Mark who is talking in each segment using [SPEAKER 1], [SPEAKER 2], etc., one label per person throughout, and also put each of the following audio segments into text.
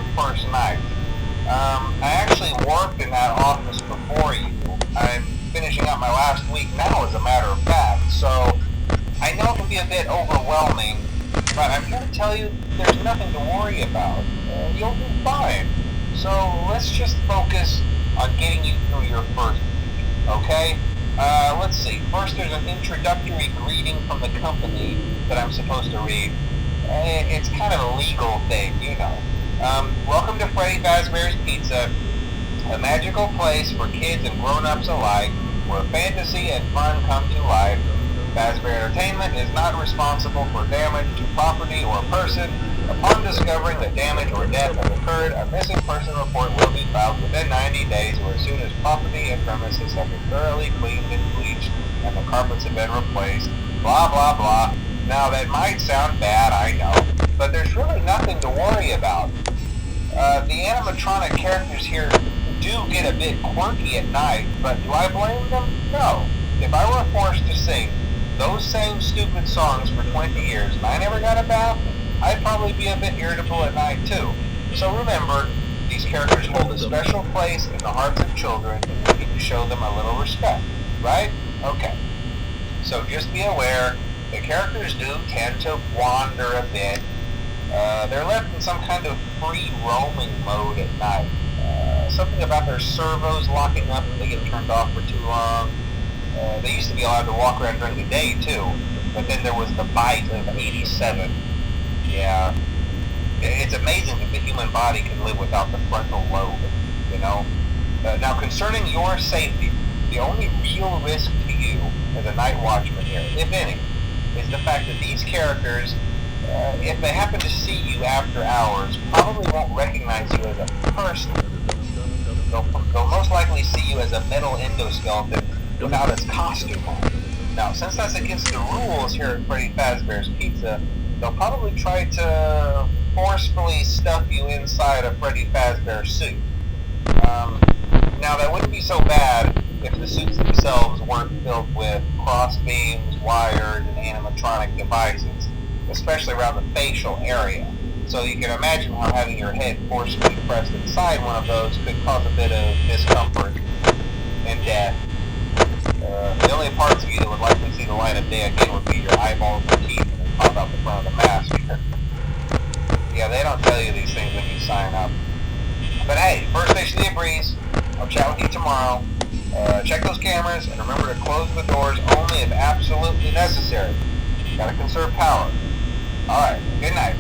[SPEAKER 1] your first night. I actually worked in that office before you. I'm finishing up my last week now, as a matter of fact, so I know it can be a bit overwhelming, but I'm here to tell you there's nothing to worry about. You'll do fine. So let's just focus on getting you through your first week, okay? Let's see. First, there's an introductory greeting from the company that I'm supposed to read. It's kind of a legal thing, you know. Welcome to Freddy Fazbear's Pizza, a magical place for kids and grown-ups alike, where fantasy and fun come to life. Fazbear Entertainment is not responsible for damage to property or person. Upon discovering that damage or death has occurred, a missing person report will be filed within 90 days or as soon as property and premises have been thoroughly cleaned and bleached and the carpets have been replaced. Blah, blah, blah. Now, that might sound bad, I know, but there's really nothing to worry about. The animatronic characters here do get a bit quirky at night, but do I blame them? No. If I were forced to sing those same stupid songs for 20 years and I never got a bath, I'd probably be a bit irritable at night too. So remember, these characters hold a special place in the hearts of children and we need to show them a little respect, right? Okay. So just be aware, the characters do tend to wander a bit. They're left in some kind of free roaming mode at night. Something about their servos locking up if they get turned off for too long. They used to be allowed to walk around during the day too, but then there was the bite of 87. Yeah. It's amazing that the human body can live without the frontal lobe, you know? Now, concerning your safety, the only real risk to you as a night watchman here, if any, is the fact that these characters, if they happen to see you after hours, probably won't recognize you as a person. They'll most likely see you as a metal endoskeleton without its costume on. Now, since that's against the rules here at Freddy Fazbear's Pizza, they'll probably try to forcefully stuff you inside a Freddy Fazbear suit. Now, that wouldn't be so bad if the suits themselves weren't filled with cross beams, wires, and animatronic devices, especially around the facial area. So you can imagine how having your head forcefully pressed inside one of those could cause a bit of discomfort and death. The only parts of you that would likely see the light of day again would be your eyeballs and teeth and then pop out the front of the mask. Yeah, they don't tell you these things when you sign up. But hey, first station of the breeze. I'll chat with you tomorrow. Check those cameras and remember to close the doors only if absolutely necessary. Gotta conserve power. Alright, good night.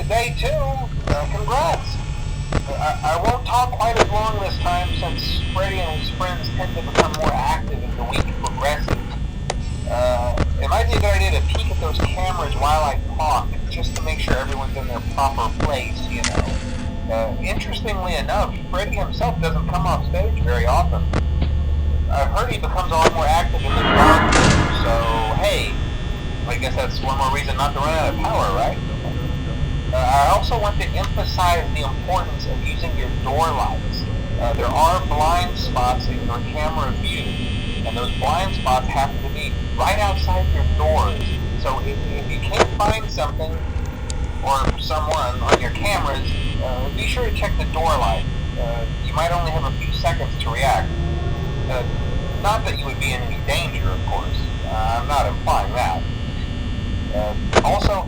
[SPEAKER 1] Day 2, congrats. I won't talk quite as long this time since Freddy and his friends tend to become more active as the week progresses. It might be a good idea to peek at those cameras while I talk, just to make sure everyone's in their proper place, you know. Interestingly enough, Freddy himself doesn't come off stage very often. I've heard he becomes a lot more active in the dark, so hey, I guess that's one more reason not to run out of power, right? I also want to emphasize the importance of using your door lights. There are blind spots in your camera view, and those blind spots happen to be right outside your doors. So if you can't find something or someone on your cameras, be sure to check the door light. You might only have a few seconds to react. Not that you would be in any danger, of course. I'm not implying that. Also,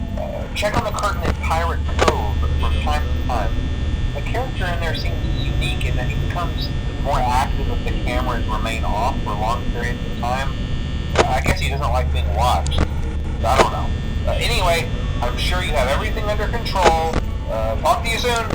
[SPEAKER 1] check on the curtain in Pirate Cove from time to time. The character in there seems unique in that he becomes more active if the cameras remain off for long periods of time. I guess he doesn't like being watched. I don't know. Anyway, I'm sure you have everything under control. Talk to you soon.